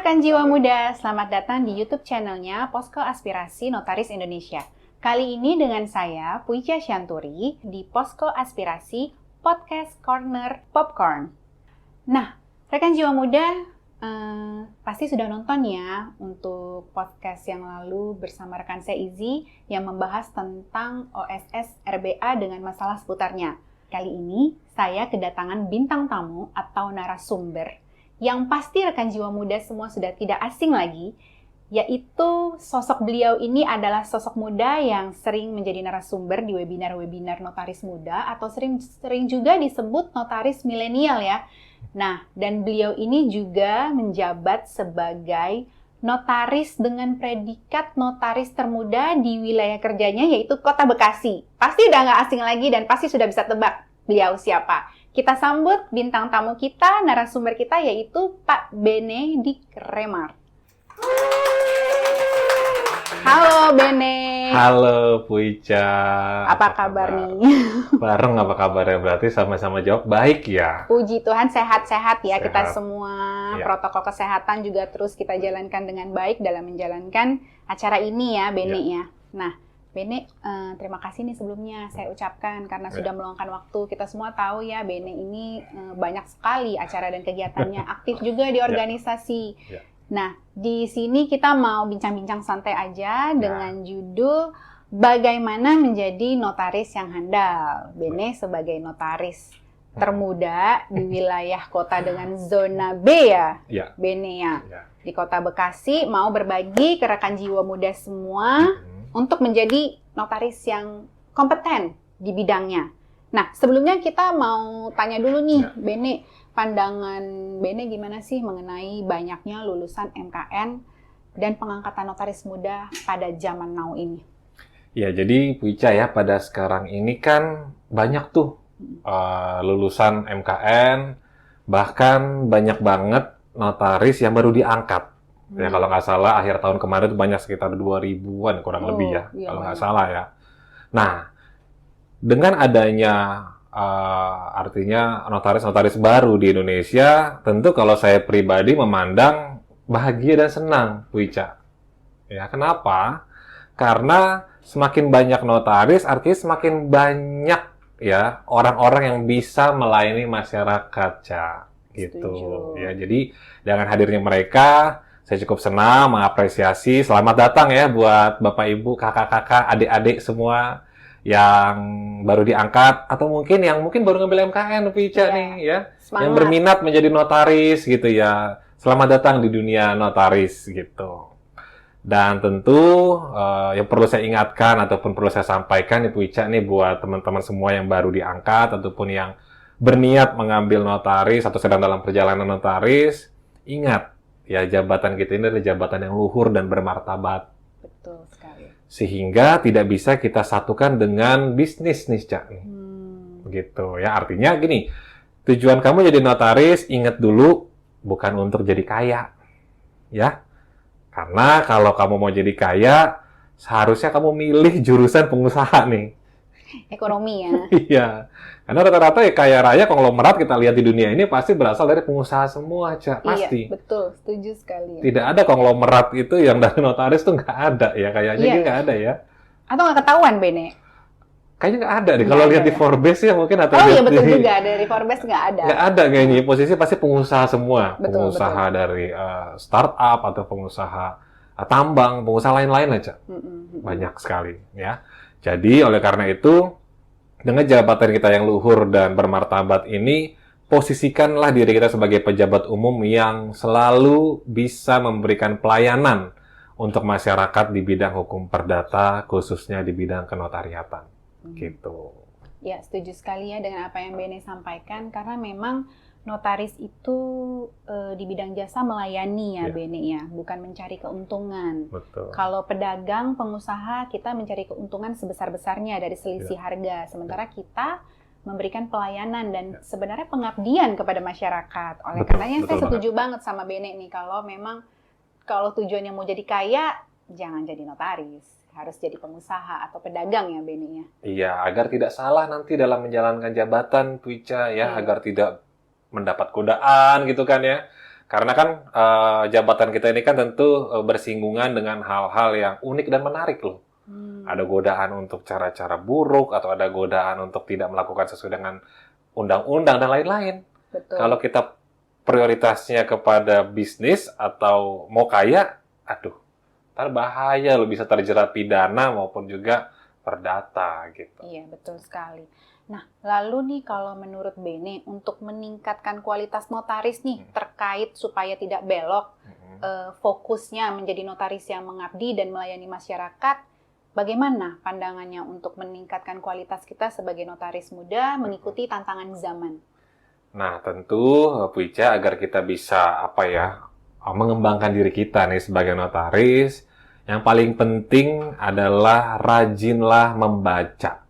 rekan jiwa muda, selamat datang di YouTube channelnya Posko Aspirasi Notaris Indonesia. Kali ini dengan saya, Puica Syanturi, di Posko Aspirasi Podcast Corner Popcorn. Nah, rekan jiwa muda, pasti sudah nonton ya untuk podcast yang lalu bersama rekan saya Izzy yang membahas tentang OSS RBA dengan masalah seputarnya. Kali ini, saya kedatangan bintang tamu atau narasumber yang pasti rekan jiwa muda semua sudah tidak asing lagi, yaitu sosok beliau ini adalah sosok muda yang sering menjadi narasumber di webinar-webinar notaris muda atau sering juga disebut notaris milenial ya. Nah, dan beliau ini juga menjabat sebagai notaris dengan predikat notaris termuda di wilayah kerjanya yaitu Kota Bekasi. Pasti udah nggak asing lagi dan pasti sudah bisa tebak beliau siapa. Kita sambut bintang tamu kita, narasumber kita yaitu Pak Benedict Remart. Halo Bene. Halo Puica. Apa kabar nih? Bareng apa kabarnya? Berarti sama-sama jawab baik ya. Puji Tuhan sehat-sehat ya. Sehat. Kita semua. Ya. Protokol kesehatan juga terus kita jalankan dengan baik dalam menjalankan acara ini ya Bene ya. Nah, Bene, terima kasih nih sebelumnya saya ucapkan karena sudah meluangkan waktu. Kita semua tahu ya, Bene ini banyak sekali acara dan kegiatannya, aktif juga di organisasi. Ya. Nah, di sini kita mau bincang-bincang santai aja dengan judul Bagaimana Menjadi Notaris yang Handal. Bene sebagai notaris termuda di wilayah kota dengan zona B ya, Bene ya. Di Kota Bekasi mau berbagi ke rekan jiwa muda semua untuk menjadi notaris yang kompeten di bidangnya. Nah, sebelumnya kita mau tanya dulu nih, Bene, pandangan Bene gimana sih mengenai banyaknya lulusan MKN dan pengangkatan notaris muda pada zaman now ini? Ya, jadi Puica ya, pada sekarang ini kan banyak tuh lulusan MKN, bahkan banyak banget notaris yang baru diangkat. Ya, kalau nggak salah, akhir tahun kemarin itu banyak sekitar 2.000-an kurang lebih ya, kalau nggak salah ya. Nah, dengan adanya artinya notaris-notaris baru di Indonesia, tentu kalau saya pribadi memandang bahagia dan senang, Puica. Ya, kenapa? Karena semakin banyak notaris, artinya semakin banyak ya orang-orang yang bisa melayani masyarakat, Ca. Gitu. Setuju. Ya, jadi dengan hadirnya mereka, saya cukup senang, mengapresiasi. Selamat datang ya buat Bapak Ibu, kakak-kakak, adik-adik semua yang baru diangkat atau mungkin yang baru ngambil MKN Puica nih ya. Semangat. Yang berminat menjadi notaris gitu ya. Selamat datang di dunia notaris gitu. Dan tentu yang perlu saya ingatkan ataupun perlu saya sampaikan nih Puica nih buat teman-teman semua yang baru diangkat ataupun yang berniat mengambil notaris atau sedang dalam perjalanan notaris, ingat ya, jabatan kita ini adalah jabatan yang luhur dan bermartabat. Betul sekali. Sehingga tidak bisa kita satukan dengan bisnis nih, Cak. Begitu ya, artinya gini, tujuan kamu jadi notaris, ingat dulu, bukan untuk jadi kaya. Ya, karena kalau kamu mau jadi kaya, seharusnya kamu milih jurusan pengusaha nih. Ekonomi ya. Iya, karena rata-rata ya kaya raya konglomerat kita lihat di dunia ini pasti berasal dari pengusaha semua, Cak. Pasti. Iya, betul. Setuju sekali. Tidak ada konglomerat itu yang dari notaris tuh nggak ada ya, kayaknya nggak ada ya. Atau nggak ketahuan, Bene? Kayaknya nggak ada deh. Kalau lihat di Forbes ya mungkin atau iya betul juga, dari Forbes nggak ada. Nggak ada kayaknya. Posisi pasti pengusaha semua. Betul, pengusaha dari startup atau pengusaha tambang, pengusaha lain-lain aja. Banyak sekali ya. Jadi oleh karena itu, dengan jabatan kita yang luhur dan bermartabat ini, posisikanlah diri kita sebagai pejabat umum yang selalu bisa memberikan pelayanan untuk masyarakat di bidang hukum perdata, khususnya di bidang kenotariatan. Gitu. Ya, setuju sekali ya dengan apa yang Bene sampaikan, karena memang notaris itu di bidang jasa melayani ya, Bene ya, bukan mencari keuntungan. Betul. Kalau pedagang, pengusaha, kita mencari keuntungan sebesar-besarnya dari selisih harga, sementara kita memberikan pelayanan dan sebenarnya pengabdian kepada masyarakat. Oleh karenanya saya setuju banget sama Bene nih, kalau memang kalau tujuannya mau jadi kaya, jangan jadi notaris. Harus jadi pengusaha atau pedagang ya, Bene ya. Iya, agar tidak salah nanti dalam menjalankan jabatan, Puica ya, agar tidak mendapat godaan gitu kan ya. Karena kan jabatan kita ini kan tentu bersinggungan dengan hal-hal yang unik dan menarik loh. Ada godaan untuk cara-cara buruk, atau ada godaan untuk tidak melakukan sesuai dengan undang-undang dan lain-lain. Betul. Kalau kita prioritasnya kepada bisnis atau mau kaya, aduh, ntar bahaya lo, bisa terjerat pidana maupun juga perdata gitu. Iya, betul sekali. Nah, lalu nih kalau menurut Bene, untuk meningkatkan kualitas notaris nih, terkait supaya tidak belok, fokusnya menjadi notaris yang mengabdi dan melayani masyarakat, bagaimana pandangannya untuk meningkatkan kualitas kita sebagai notaris muda mengikuti tantangan zaman? Nah, tentu Bu Ica, agar kita bisa mengembangkan diri kita nih sebagai notaris, yang paling penting adalah rajinlah membaca.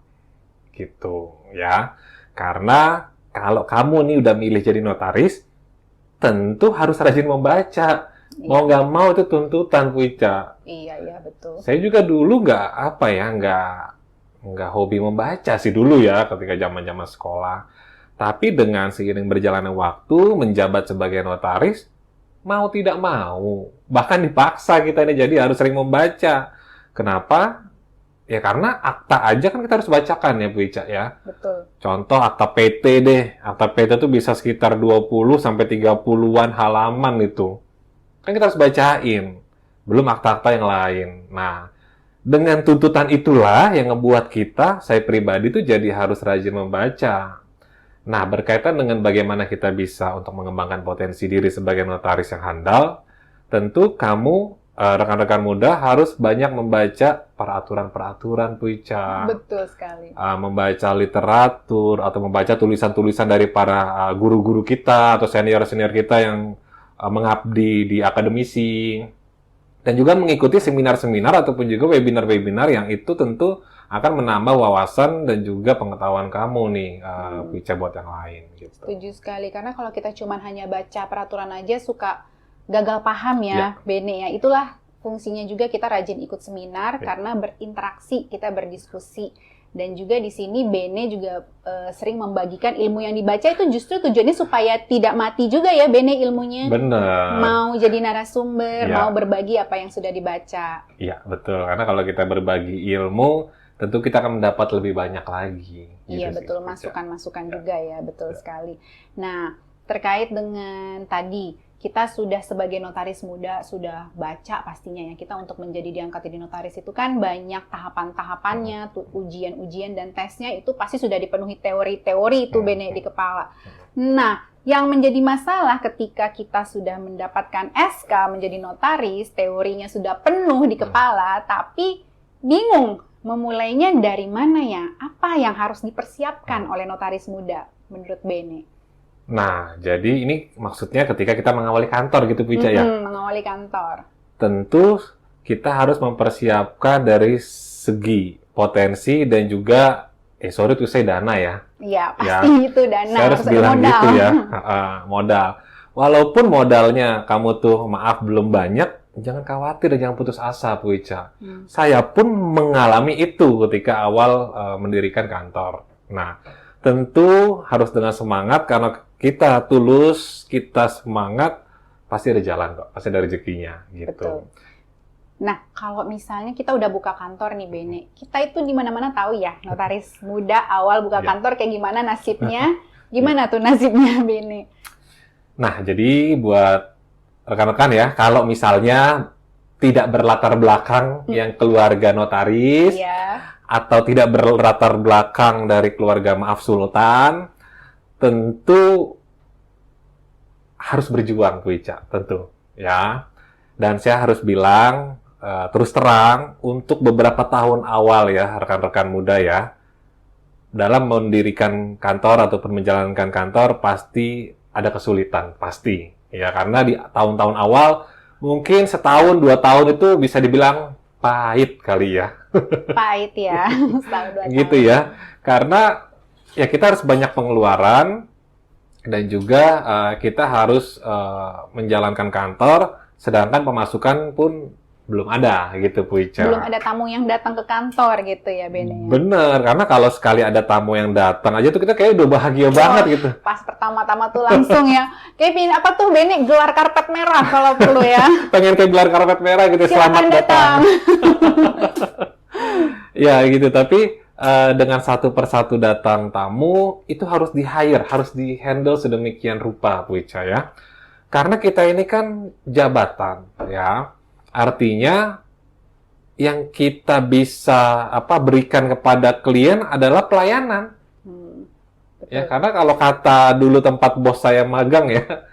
Gitu ya. Karena kalau kamu nih udah milih jadi notaris, tentu harus rajin membaca. Mau nggak mau itu tuntutan Bu Ica. Iya, betul. Saya juga dulu nggak hobi membaca sih dulu ya ketika zaman-zaman sekolah. Tapi dengan seiring berjalannya waktu menjabat sebagai notaris, mau tidak mau, bahkan dipaksa kita ini jadi harus sering membaca. Kenapa? Ya karena akta aja kan kita harus bacakan ya Bu Ica ya. Betul. Contoh akta PT deh. Akta PT itu bisa sekitar 20-30-an halaman itu. Kan kita harus bacain. Belum akta-akta yang lain. Nah, dengan tuntutan itulah yang ngebuat kita, saya pribadi tuh jadi harus rajin membaca. Nah, berkaitan dengan bagaimana kita bisa untuk mengembangkan potensi diri sebagai notaris yang handal, tentu kamu, rekan-rekan muda, harus banyak membaca peraturan-peraturan, Bu Ica. Betul sekali. Membaca literatur, atau membaca tulisan-tulisan dari para guru-guru kita, atau senior-senior kita yang mengabdi di akademisi. Dan juga mengikuti seminar-seminar ataupun juga webinar-webinar yang itu tentu akan menambah wawasan dan juga pengetahuan kamu nih, Bu Ica, buat yang lain. Gitu. Setuju sekali, karena kalau kita cuma hanya baca peraturan aja suka gagal paham ya, Bene ya. Itulah fungsinya juga kita rajin ikut seminar karena berinteraksi, kita berdiskusi. Dan juga di sini Bene juga sering membagikan ilmu yang dibaca itu justru tujuannya supaya tidak mati juga ya Bene ilmunya. Benar. Mau jadi narasumber, mau berbagi apa yang sudah dibaca. Iya, betul. Karena kalau kita berbagi ilmu, tentu kita akan mendapat lebih banyak lagi. Iya, gitu betul. Masukan-masukan juga ya, betul sekali. Nah, terkait dengan tadi, kita sudah sebagai notaris muda, sudah baca pastinya ya, kita untuk menjadi diangkat jadi notaris itu kan banyak tahapan-tahapannya, ujian-ujian dan tesnya itu pasti sudah dipenuhi teori-teori itu Bene di kepala. Nah, yang menjadi masalah ketika kita sudah mendapatkan SK menjadi notaris, teorinya sudah penuh di kepala, tapi bingung memulainya dari mana ya? Apa yang harus dipersiapkan oleh notaris muda menurut Bene? Nah, jadi ini maksudnya ketika kita mengawali kantor gitu Bu Ica ya? Mengawali kantor. Tentu kita harus mempersiapkan dari segi potensi dan juga, dana ya. Iya, pasti itu dana. Saya harus bilang modal. gitu ya, modal. Walaupun modalnya kamu tuh maaf belum banyak, jangan khawatir dan jangan putus asa Bu Ica. Saya pun mengalami itu ketika awal mendirikan kantor. Nah, tentu harus dengan semangat karena kita tulus, kita semangat, pasti ada jalan kok, pasti ada rezekinya gitu. Betul. Nah, kalau misalnya kita udah buka kantor nih Bene, kita itu di mana-mana tahu ya, notaris muda awal buka kantor kayak gimana nasibnya, gimana tuh nasibnya Bene? Nah, jadi buat rekan-rekan ya, kalau misalnya tidak berlatar belakang yang keluarga notaris, atau tidak berlatar belakang dari keluarga maaf sultan, tentu harus berjuang Bu Ica, tentu ya. Dan saya harus bilang terus terang, untuk beberapa tahun awal ya rekan-rekan muda ya, dalam mendirikan kantor ataupun menjalankan kantor pasti ada kesulitan, pasti ya, karena di tahun-tahun awal mungkin setahun 2 tahun itu bisa dibilang pahit kali ya. Pahit ya, setahun 2 tahun. Gitu ya, karena ya kita harus banyak pengeluaran dan juga kita harus menjalankan kantor, sedangkan pemasukan pun belum ada gitu Bu Ica. Belum ada tamu yang datang ke kantor gitu ya Bene? Bener, karena kalau sekali ada tamu yang datang aja tuh kita kayak udah bahagia banget gitu. Pas pertama-tama tuh langsung ya, kayak apa tuh Bene, gelar karpet merah kalau perlu ya. Pengen kayak gelar karpet merah gitu, selamat datang. Ya gitu, tapi dengan satu persatu datang tamu, itu harus di-hire, harus di-handle sedemikian rupa Bu Ica ya. Karena kita ini kan jabatan ya. Artinya yang kita bisa berikan kepada klien adalah pelayanan. Ya, karena kalau kata dulu tempat bos saya magang ya,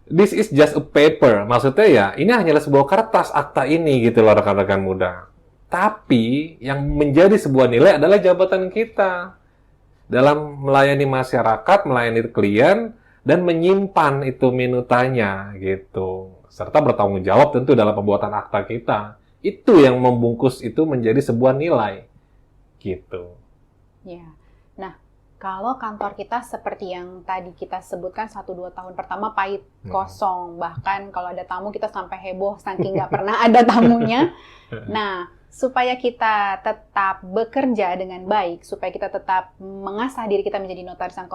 this is just a paper. Maksudnya ya, ini hanyalah sebuah kertas akta ini gitu loh rekan-rekan muda. Tapi yang menjadi sebuah nilai adalah jabatan kita dalam melayani masyarakat, melayani klien, dan menyimpan itu minutanya gitu. Serta bertanggung jawab tentu dalam pembuatan akta kita. Itu yang membungkus itu menjadi sebuah nilai. Gitu. Ya. Nah, kalau kantor kita seperti yang tadi kita sebutkan 1-2 tahun pertama pahit, kosong. Bahkan kalau ada tamu kita sampai heboh saking nggak pernah ada tamunya. Nah, supaya kita tetap bekerja dengan baik, supaya kita tetap mengasah diri kita menjadi notaris yang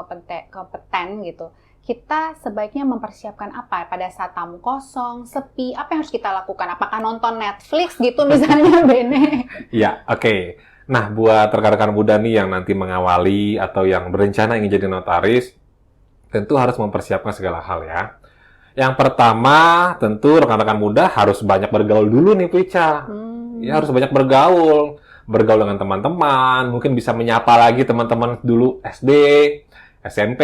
kompeten gitu, kita sebaiknya mempersiapkan apa pada saat tamu kosong, sepi, apa yang harus kita lakukan? Apakah nonton Netflix gitu misalnya, Bene? Ya, oke. Nah, buat rekan-rekan muda nih yang nanti mengawali atau yang berencana ingin jadi notaris, tentu harus mempersiapkan segala hal ya. Yang pertama, tentu rekan-rekan muda harus banyak bergaul dulu nih, Pica. Ya, harus banyak bergaul. Bergaul dengan teman-teman, mungkin bisa menyapa lagi teman-teman dulu SD, SMP,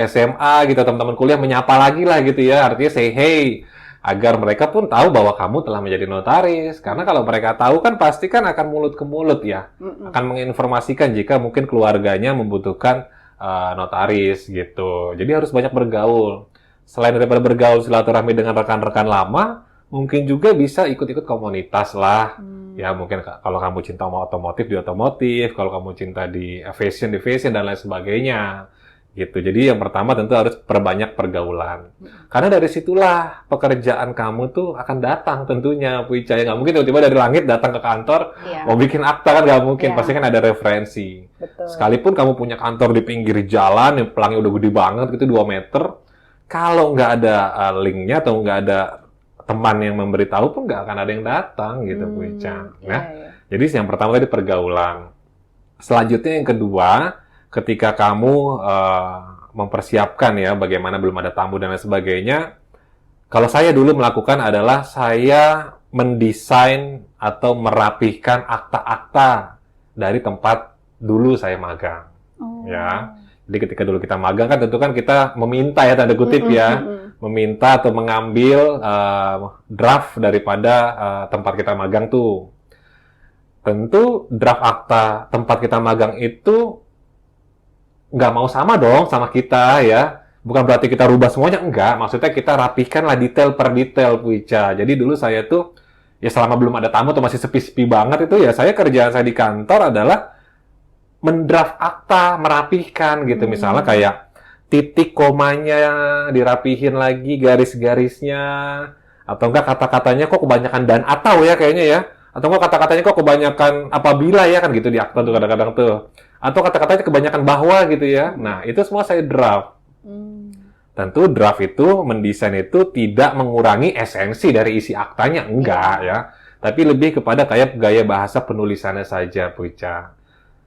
SMA gitu, teman-teman kuliah menyapa lagi lah gitu ya, artinya say hey, agar mereka pun tahu bahwa kamu telah menjadi notaris. Karena kalau mereka tahu kan pasti kan akan mulut ke mulut ya, akan menginformasikan jika mungkin keluarganya membutuhkan notaris gitu. Jadi harus banyak bergaul. Selain daripada bergaul silaturahmi dengan rekan-rekan lama, mungkin juga bisa ikut-ikut komunitas lah. Ya mungkin kalau kamu cinta sama otomotif di otomotif, kalau kamu cinta di fashion dan lain sebagainya. Gitu. Jadi yang pertama tentu harus perbanyak pergaulan. Karena dari situlah pekerjaan kamu tuh akan datang tentunya, Bu Ica. Nggak mungkin tiba-tiba dari langit datang ke kantor, mau bikin akta kan nggak mungkin. Pasti kan ada referensi. Betul. Sekalipun kamu punya kantor di pinggir jalan, yang pelangnya udah gede banget gitu, 2 meter, kalau nggak ada linknya atau nggak ada teman yang memberitahu pun nggak akan ada yang datang gitu, Bu Ica. Nah, jadi yang pertama tadi pergaulan. Selanjutnya yang kedua, ketika kamu mempersiapkan ya bagaimana belum ada tamu dan lain sebagainya, kalau saya dulu melakukan adalah saya mendesain atau merapihkan akta-akta dari tempat dulu saya magang. Ya, jadi ketika dulu kita magang kan tentu kan kita meminta ya tanda kutip meminta atau mengambil draft daripada tempat kita magang tuh. Tentu draft akta tempat kita magang itu nggak mau sama dong sama kita ya. Bukan berarti kita rubah semuanya, enggak. Maksudnya kita rapihkan lah detail per detail, Bu Ica. Jadi dulu saya tuh, ya selama belum ada tamu atau masih sepi-sepi banget itu ya, saya kerjaan saya di kantor adalah mendraft akta, merapihkan gitu. Misalnya kayak titik komanya dirapihin lagi, garis-garisnya. Atau enggak kata-katanya kok kebanyakan dan atau ya kayaknya ya. Atau enggak kata-katanya kok kebanyakan apabila ya kan gitu di akta tuh kadang-kadang tuh. Atau kata-katanya kebanyakan bahwa gitu ya. Nah, itu semua saya draft. Tentu draft itu, mendesain itu tidak mengurangi esensi dari isi aktanya, enggak ya. Tapi lebih kepada kayak gaya bahasa penulisannya saja, Bu Ica.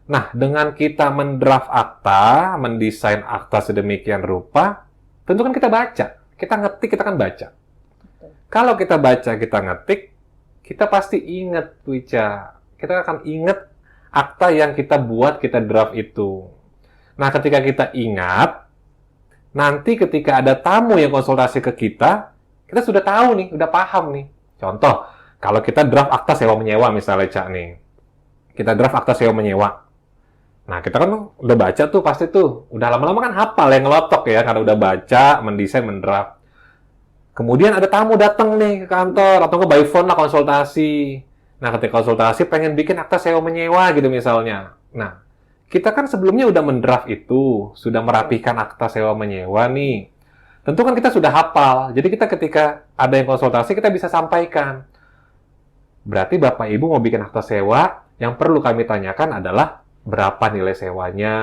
Nah, dengan kita mendraft akta, mendesain akta sedemikian rupa, tentu kan kita baca. Kita ngetik, kita kan baca. Kalau kita baca, kita ngetik, kita pasti ingat, Bu Ica. Kita akan ingat akta yang kita buat, kita draft itu. Nah, ketika kita ingat, nanti ketika ada tamu yang konsultasi ke kita sudah tahu nih, udah paham nih. Contoh, kalau kita draft akta sewa menyewa misalnya, Cak nih. Kita draft akta sewa menyewa. Nah, kita kan udah baca tuh pasti tuh. Udah lama-lama kan hafal yang ngelotok ya, karena udah baca, mendesain, mendraft. Kemudian ada tamu datang nih ke kantor, atau ke by phone lah konsultasi. Nah, ketika konsultasi pengen bikin akta sewa menyewa gitu misalnya. Nah, kita kan sebelumnya udah mendraft itu, sudah merapihkan akta sewa menyewa nih. Tentu kan kita sudah hafal. Jadi kita ketika ada yang konsultasi, kita bisa sampaikan. Berarti Bapak Ibu mau bikin akta sewa, yang perlu kami tanyakan adalah berapa nilai sewanya,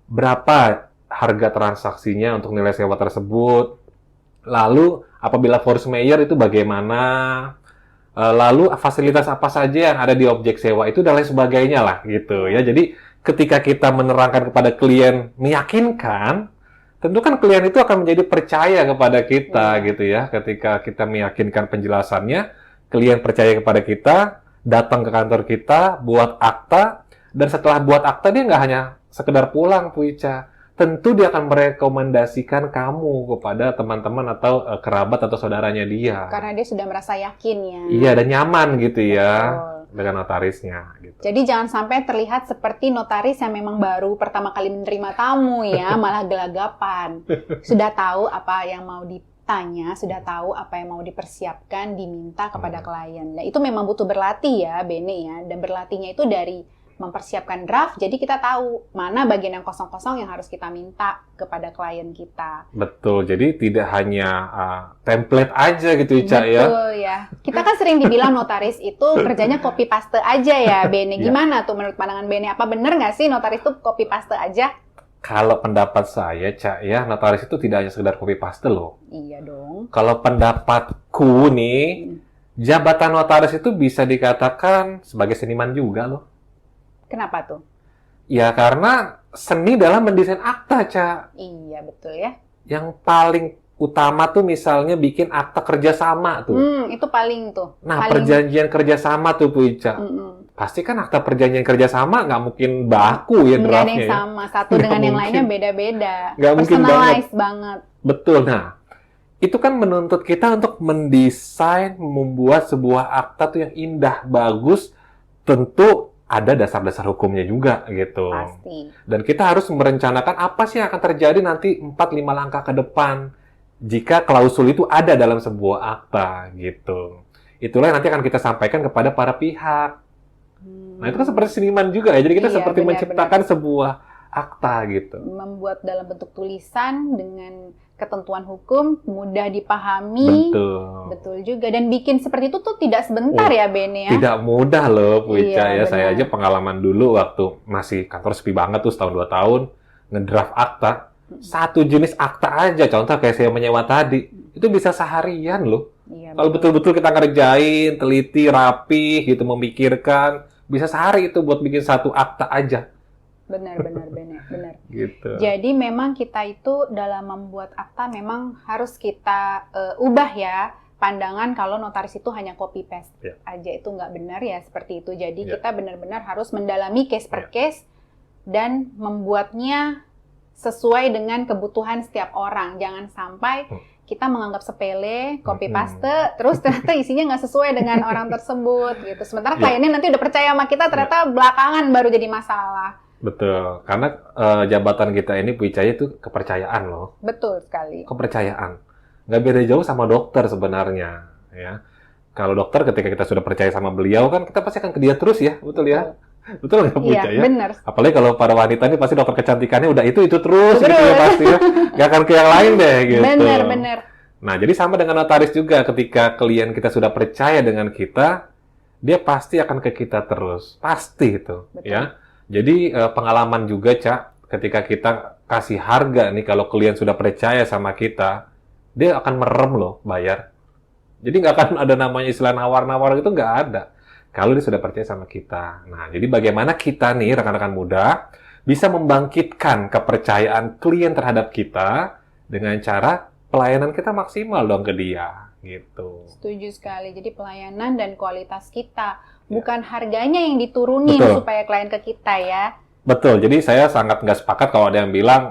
berapa harga transaksinya untuk nilai sewa tersebut, lalu apabila force majeure itu bagaimana, lalu fasilitas apa saja yang ada di objek sewa itu dan lain sebagainya lah gitu ya. Jadi ketika kita menerangkan kepada klien meyakinkan, tentu kan klien itu akan menjadi percaya kepada kita gitu ya. Ketika kita meyakinkan penjelasannya, klien percaya kepada kita, datang ke kantor kita, buat akta, dan setelah buat akta dia nggak hanya sekedar pulang, Bu Ica. Tentu dia akan merekomendasikan kamu kepada teman-teman atau kerabat atau saudaranya dia. Karena dia sudah merasa yakin ya. Iya, dan nyaman gitu ya. Betul. Dengan notarisnya. Gitu. Jadi jangan sampai terlihat seperti notaris yang memang baru pertama kali menerima tamu ya, malah gelagapan. Sudah tahu apa yang mau ditanya, sudah tahu apa yang mau dipersiapkan, diminta kepada klien. Nah itu memang butuh berlatih ya, Bene ya. Dan berlatihnya itu dari mempersiapkan draft, jadi kita tahu mana bagian yang kosong-kosong yang harus kita minta kepada klien kita. Betul, jadi tidak hanya template aja gitu Ica ya. Betul ya. Kita kan sering dibilang notaris itu kerjanya copy paste aja ya, Bene. Gimana tuh menurut pandangan Bene? Apa bener nggak sih notaris itu copy paste aja? Kalau pendapat saya, Cak ya, notaris itu tidak hanya sekedar copy paste loh. Iya dong. Kalau pendapatku nih, jabatan notaris itu bisa dikatakan sebagai seniman juga loh. Kenapa tuh? Ya karena seni dalam mendesain akta, Cak. Iya, betul ya. Yang paling utama tuh misalnya bikin akta kerjasama tuh. Itu paling tuh. Nah, paling... perjanjian kerjasama tuh, Bu Ica. Pasti kan akta perjanjian kerjasama nggak mungkin baku ya draftnya. Nggak ada yang sama. Satu dengan yang lainnya beda-beda. Nggak mungkin banget. Betul. Nah, itu kan menuntut kita untuk mendesain, membuat sebuah akta tuh yang indah, bagus, tentu ada dasar-dasar hukumnya juga gitu. Pasti. Dan kita harus merencanakan apa sih yang akan terjadi nanti 4-5 langkah ke depan jika klausul itu ada dalam sebuah akta gitu. Itulah yang nanti akan kita sampaikan kepada para pihak. Nah, itu kan seperti seniman juga ya. Jadi kita seperti menciptakan sebuah akta gitu. Membuat dalam bentuk tulisan dengan ketentuan hukum, mudah dipahami. Betul juga. Dan bikin seperti itu tuh tidak sebentar ya, Bene ya? Tidak mudah loh, Bu Ica ya. Benar. Saya aja pengalaman dulu waktu masih kantor sepi banget tuh, setahun 2 tahun, ngedraft akta. Satu jenis akta aja, contoh kayak saya menyewa tadi, itu bisa seharian loh. Kalau betul-betul kita ngerjain, teliti, rapi, gitu, memikirkan, bisa sehari itu buat bikin satu akta aja. Benar. Gitu. Jadi memang kita itu dalam membuat akta memang harus kita ubah ya pandangan kalau notaris itu hanya copy paste aja, itu nggak benar ya seperti itu. Jadi kita benar-benar harus mendalami case per case dan membuatnya sesuai dengan kebutuhan setiap orang. Jangan sampai kita menganggap sepele, copy paste, terus ternyata isinya nggak sesuai dengan orang tersebut gitu. Sementara kliennya nanti udah percaya sama kita, ternyata belakangan baru jadi masalah. Betul, karena jabatan kita ini Bu Ica itu kepercayaan loh. Betul sekali. Kepercayaan. Nggak beda jauh sama dokter sebenarnya. Ya. Kalau dokter ketika kita sudah percaya sama beliau kan kita pasti akan ke dia terus ya, betul ya? Betul nggak Bu Ica ya? Benar. Apalagi kalau para wanita ini pasti dokter kecantikannya udah itu terus gitu ya pasti ya. Nggak akan ke yang lain deh gitu. Benar. Nah, jadi sama dengan notaris juga, ketika klien kita sudah percaya dengan kita, dia pasti akan ke kita terus. Pasti itu. Betul. Ya. Jadi pengalaman juga, Cak, ketika kita kasih harga nih, kalau klien sudah percaya sama kita, dia akan merem loh bayar. Jadi nggak akan ada namanya istilah nawar-nawar itu, nggak ada. Kalau dia sudah percaya sama kita. Nah, jadi bagaimana kita nih, rekan-rekan muda, bisa membangkitkan kepercayaan klien terhadap kita dengan cara pelayanan kita maksimal dong ke dia. Gitu. Setuju sekali. Jadi pelayanan dan kualitas kita, bukan harganya yang diturunin supaya klien ke kita ya. Betul. Jadi saya sangat nggak sepakat kalau ada yang bilang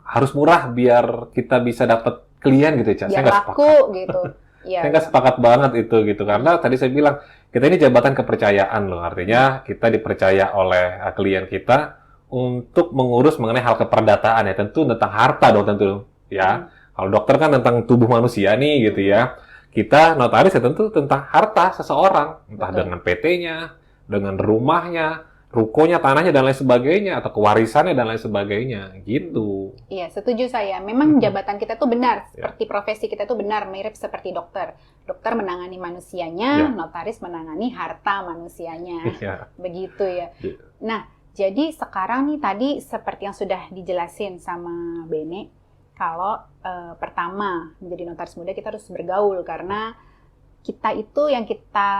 harus murah biar kita bisa dapat klien gitu, Cak. Biar saya nggak laku gitu. Saya nggak sepakat banget itu gitu, karena tadi saya bilang kita ini jabatan kepercayaan loh. Artinya kita dipercaya oleh klien kita untuk mengurus mengenai hal keperdataan ya, tentu tentang harta dong tentu ya. Kalau dokter kan tentang tubuh manusia nih gitu ya. Kita notaris ya tentu tentang harta seseorang, entah dengan PT-nya, dengan rumahnya, rukonya, tanahnya, dan lain sebagainya, atau kewarisannya, dan lain sebagainya, gitu. Iya, setuju saya. Memang jabatan kita tuh benar, Ya. seperti profesi kita tuh benar, mirip seperti dokter. Dokter menangani manusianya, Ya. notaris menangani harta manusianya. Iya. Begitu ya. Ya. Nah, jadi sekarang nih tadi seperti yang sudah dijelasin sama Bene, kalau pertama menjadi notaris muda kita harus bergaul, karena kita itu yang kita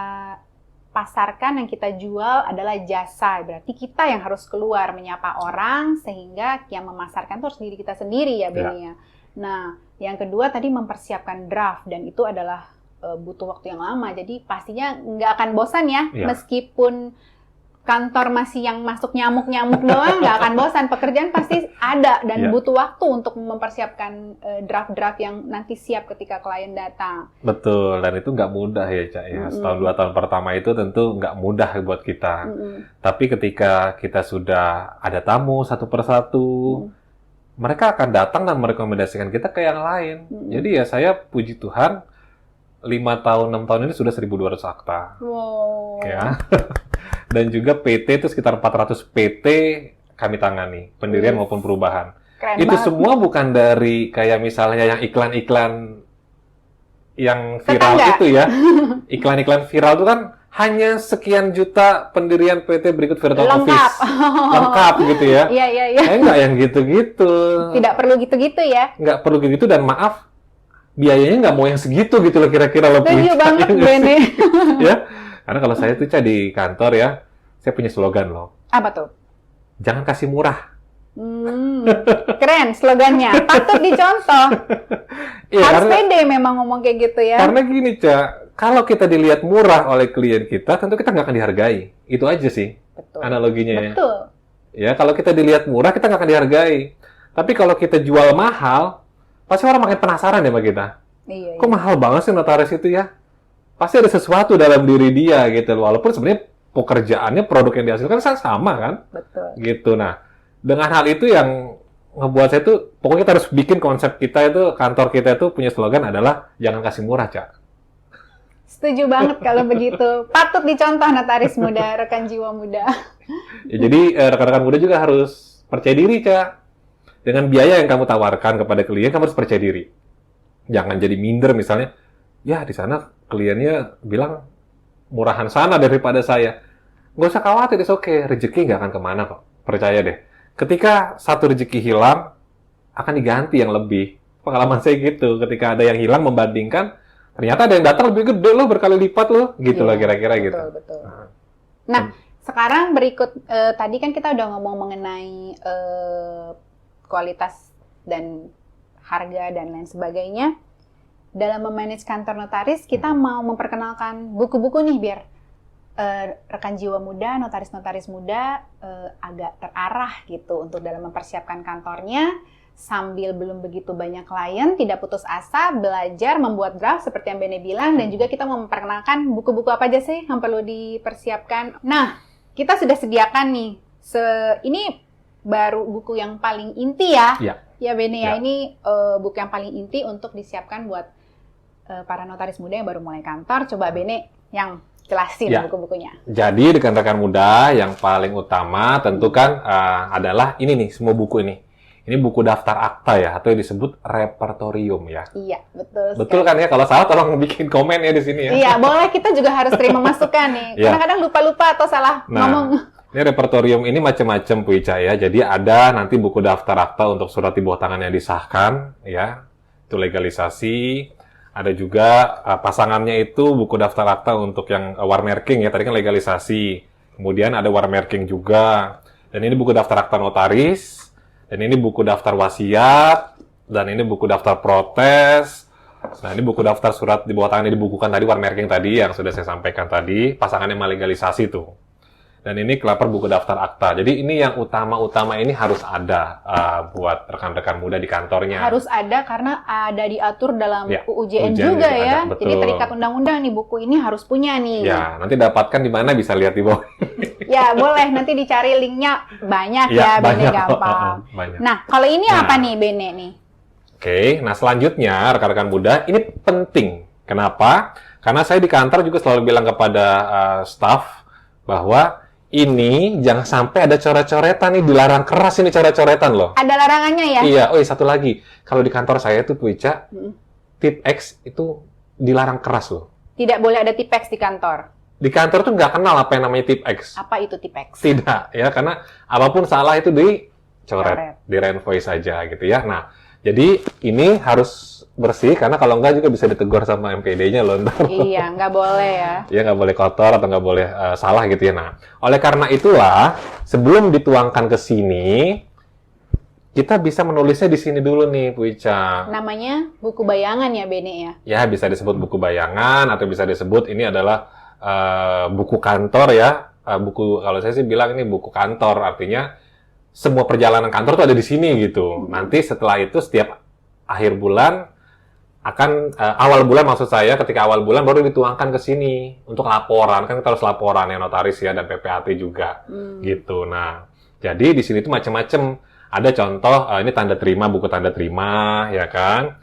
pasarkan, yang kita jual adalah jasa. Berarti kita yang harus keluar menyapa orang, sehingga yang memasarkan itu harus diri kita sendiri ya, Beni ya. Nah, yang kedua tadi mempersiapkan draft, dan itu adalah butuh waktu yang lama. Jadi pastinya nggak akan bosan ya, meskipun kantor masih yang masuk nyamuk-nyamuk doang, nggak akan bosan. Pekerjaan pasti ada dan butuh waktu untuk mempersiapkan draft-draft yang nanti siap ketika klien datang. Betul, dan itu nggak mudah ya, Cak. Ya. Setahun 2 tahun pertama itu tentu nggak mudah buat kita. Tapi ketika kita sudah ada tamu satu persatu, mereka akan datang dan merekomendasikan kita ke yang lain. Jadi ya saya puji Tuhan, 5 tahun, 6 tahun ini sudah 1.200 akta. Wow. Ya. Dan juga PT itu sekitar 400 PT kami tangani, pendirian maupun perubahan. Keren itu banget. semua bukan dari kayak misalnya yang iklan-iklan yang viral Tetangga. itu ya. Iklan-iklan viral itu kan hanya sekian juta pendirian PT berikut virtual office. Lengkap gitu ya. Iya. Saya nggak yang gitu-gitu. Tidak perlu gitu-gitu ya. Nggak perlu gitu, dan maaf, biayanya nggak mau yang segitu gitu loh kira-kira. Setuju banget, Bene. Ya. Karena kalau saya tuh, Cak, di kantor ya, saya punya slogan loh. Apa tuh? Jangan kasih murah. Keren slogannya. Patut dicontoh. Ya, Harus pede memang ngomong kayak gitu ya. Karena gini, Cak, kalau kita dilihat murah oleh klien kita, tentu kita nggak akan dihargai. Itu aja sih analoginya ya. Betul. Ya, kalau kita dilihat murah, kita nggak akan dihargai. Tapi kalau kita jual mahal, pasti orang makin penasaran ya sama kita. Iya. Kok mahal banget sih notaris itu ya? Pasti ada sesuatu dalam diri dia gitu loh. Walaupun sebenarnya pekerjaannya, produk yang dihasilkan sama kan? Betul. Gitu. Nah, dengan hal itu yang ngebuat saya tuh, pokoknya kita harus bikin konsep kita itu, kantor kita itu punya slogan adalah jangan kasih murah, Cak. Setuju banget kalau begitu. Patut dicontoh notaris muda, rekan jiwa muda. Ya, jadi rekan-rekan muda juga harus percaya diri, Cak. Dengan biaya yang kamu tawarkan kepada klien, kamu harus percaya diri. Jangan jadi minder misalnya, ya di sana kliennya bilang murahan sana daripada saya. Nggak usah khawatir, it's okay. Rezeki nggak akan kemana kok. Percaya deh. Ketika satu rezeki hilang, akan diganti yang lebih. Pengalaman saya gitu. Ketika ada yang hilang membandingkan, ternyata ada yang datang lebih gede loh, berkali lipat loh. Gitu loh kira-kira gitu. Betul. Nah, sekarang berikut, tadi kan kita udah ngomong mengenai kualitas dan harga dan lain sebagainya. Dalam memanage kantor notaris, kita mau memperkenalkan buku-buku nih biar rekan jiwa muda, notaris-notaris muda agak terarah gitu untuk dalam mempersiapkan kantornya, sambil belum begitu banyak klien, tidak putus asa, belajar membuat draft seperti yang Bene bilang, dan juga kita mau memperkenalkan buku-buku apa aja sih yang perlu dipersiapkan. Nah, kita sudah sediakan nih, ini baru buku yang paling inti ya, ya Bene ya, ini buku yang paling inti untuk disiapkan buat para notaris muda yang baru mulai kantor. Coba Bene yang jelasin buku-bukunya. Jadi rekan-rekan muda, yang paling utama tentu kan adalah ini nih, semua buku ini. Ini buku daftar akta ya, atau yang disebut repertorium ya. Iya, betul. Betul kan ya? Kalau salah tolong bikin komen ya di sini ya. Iya, boleh, kita juga harus terima masukan nih. Kadang-kadang lupa-lupa atau salah ngomong. Ini repertorium ini macam-macam Bu Ica ya. Jadi ada nanti buku daftar akta untuk surat di bawah tangan yang disahkan ya. Itu legalisasi. Ada juga pasangannya itu buku daftar akta untuk yang warmarking ya. Tadi kan legalisasi. Kemudian ada warmarking juga. Dan ini buku daftar akta notaris. Dan ini buku daftar wasiat. Dan ini buku daftar protes. Nah, ini buku daftar surat di bawah tangan yang dibukukan tadi, warmarking tadi yang sudah saya sampaikan tadi. Pasangannya sama legalisasi tuh. Dan ini kelapar buku daftar akta. Jadi ini yang utama-utama ini harus ada buat rekan-rekan muda di kantornya. Harus ada karena ada diatur dalam UU JN juga ya. Ada, jadi terikat undang-undang nih, buku ini harus punya nih. Ya, nanti dapatkan di mana bisa lihat di bawah. Ya, boleh nanti dicari linknya, banyak ya, Bene, gampang. Banyak. Nah, kalau ini apa nih Bene nih? Oke, nah selanjutnya rekan-rekan muda, ini penting. Kenapa? Karena saya di kantor juga selalu bilang kepada staff bahwa ini jangan sampai ada coret-coretan nih, dilarang keras ini coret-coretan loh. Ada larangannya ya? Iya, satu lagi. Kalau di kantor saya tuh Puica, tip X itu dilarang keras loh. Tidak boleh ada tipex di kantor. Di kantor tuh nggak kenal apa yang namanya tip X. Apa itu tipex? Tidak, ya, karena apapun salah itu dicoret, di-renvoice saja gitu ya. Nah, jadi ini harus bersih, karena kalau nggak juga bisa ditegur sama MPD-nya loh ntar. Iya, nggak boleh ya. Ya, nggak boleh kotor atau nggak boleh salah gitu ya. Nah, oleh karena itulah, sebelum dituangkan ke sini, kita bisa menulisnya di sini dulu nih, Puica. Namanya buku bayangan ya, Bene ya? Ya, bisa disebut buku bayangan, atau bisa disebut ini adalah buku kantor ya. Buku, kalau saya sih bilang ini buku kantor, artinya semua perjalanan kantor tuh ada di sini gitu. Nanti setelah itu setiap akhir bulan akan awal bulan, maksud saya ketika awal bulan baru dituangkan ke sini untuk laporan, kan kita harus laporan ya, notaris ya, dan PPAT juga gitu. Nah, jadi di sini tuh macam-macam. Ada contoh ini tanda terima, buku tanda terima ya kan,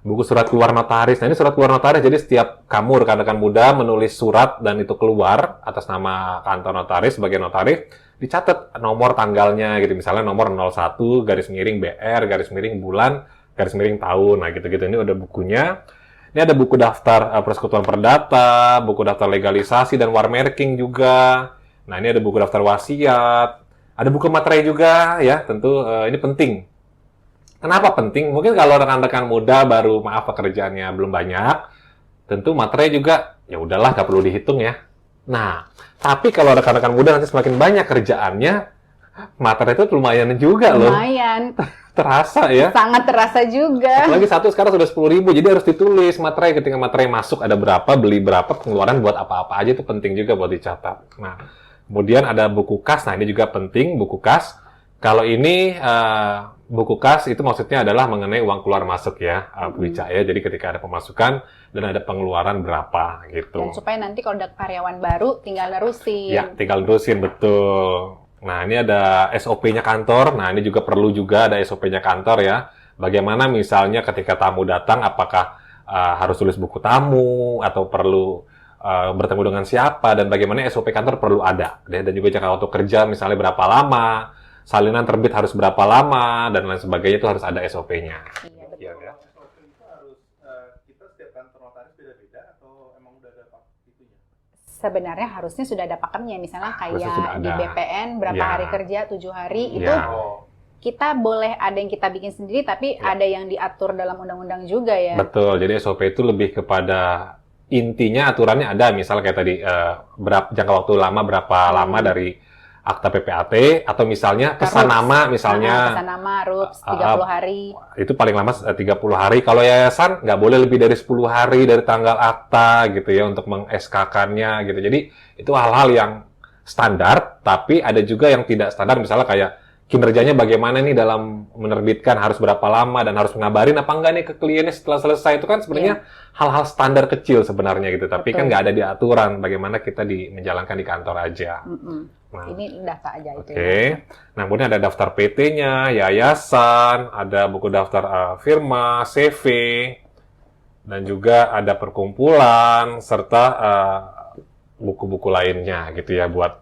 buku surat keluar notaris. Nah, ini surat keluar notaris, jadi setiap kamu rekan-rekan muda menulis surat dan itu keluar atas nama kantor notaris sebagai notaris, dicatat nomor tanggalnya gitu, misalnya nomor 01 garis miring BR garis miring bulan garis miring tahun. Nah, gitu-gitu. Ini udah bukunya. Ini ada buku daftar persekutuan perdata, buku daftar legalisasi dan warmarking juga. Nah, ini ada buku daftar wasiat. Ada buku materai juga ya, tentu ini penting. Kenapa penting? Mungkin kalau rekan-rekan muda baru, maaf pekerjaannya belum banyak, tentu materai juga ya udahlah, nggak perlu dihitung ya. Nah, tapi kalau rekan-rekan muda nanti semakin banyak kerjaannya, materai itu lumayan juga loh. Lumayan. Terasa ya. Sangat terasa juga. Apalagi satu sekarang sudah 10.000, jadi harus ditulis materai. Ketika materai masuk ada berapa, beli berapa, pengeluaran buat apa-apa aja itu penting juga buat dicatat. Nah, kemudian ada buku kas. Nah, ini juga penting, buku kas. Kalau ini buku kas itu maksudnya adalah mengenai uang keluar masuk ya, Puica ya. Jadi ketika ada pemasukan dan ada pengeluaran berapa gitu. Dan supaya nanti kalau ada karyawan baru tinggal nerusin. Ya, tinggal nerusin, betul. Nah, ini ada SOP-nya kantor. Nah, ini juga perlu juga ada SOP-nya kantor ya. Bagaimana misalnya ketika tamu datang, apakah harus tulis buku tamu atau perlu bertemu dengan siapa, dan bagaimana SOP kantor perlu ada. Dan juga jangka waktu kerja misalnya berapa lama, salinan terbit harus berapa lama, dan lain sebagainya itu harus ada SOP-nya. Iya, betul. Ya. SOP itu harus kita setiap kantor notaris beda-beda atau emang udah ada itunya? Sebenarnya harusnya sudah ada pakemnya, misalnya Harusnya kayak sudah di ada. BPN berapa Ya. hari kerja, 7 hari, itu Ya. kita boleh ada yang kita bikin sendiri, tapi ada yang diatur dalam undang-undang juga ya. Betul, jadi SOP itu lebih kepada intinya aturannya ada, misal kayak tadi jangka waktu lama berapa lama dari akta PPAT, atau misalnya kesan nama misalnya. Kesan nama, RUPS, 30 hari. Itu paling lama 30 hari. Kalau yayasan nggak boleh lebih dari 10 hari dari tanggal akta gitu ya untuk meng-SK-kannya gitu. Jadi itu hal-hal yang standar, tapi ada juga yang tidak standar, misalnya kayak kinerjanya bagaimana nih dalam menerbitkan, harus berapa lama, dan harus mengabarin apa enggak nih ke kliennya setelah selesai. Itu kan sebenarnya hal-hal standar kecil sebenarnya gitu, tapi kan nggak ada di aturan bagaimana kita menjalankan di kantor aja. Nah, ini data aja itu. Oke. Nah, kemudian ada daftar PT-nya, yayasan, ada buku daftar firma, CV, dan juga ada perkumpulan, serta buku-buku lainnya gitu ya buat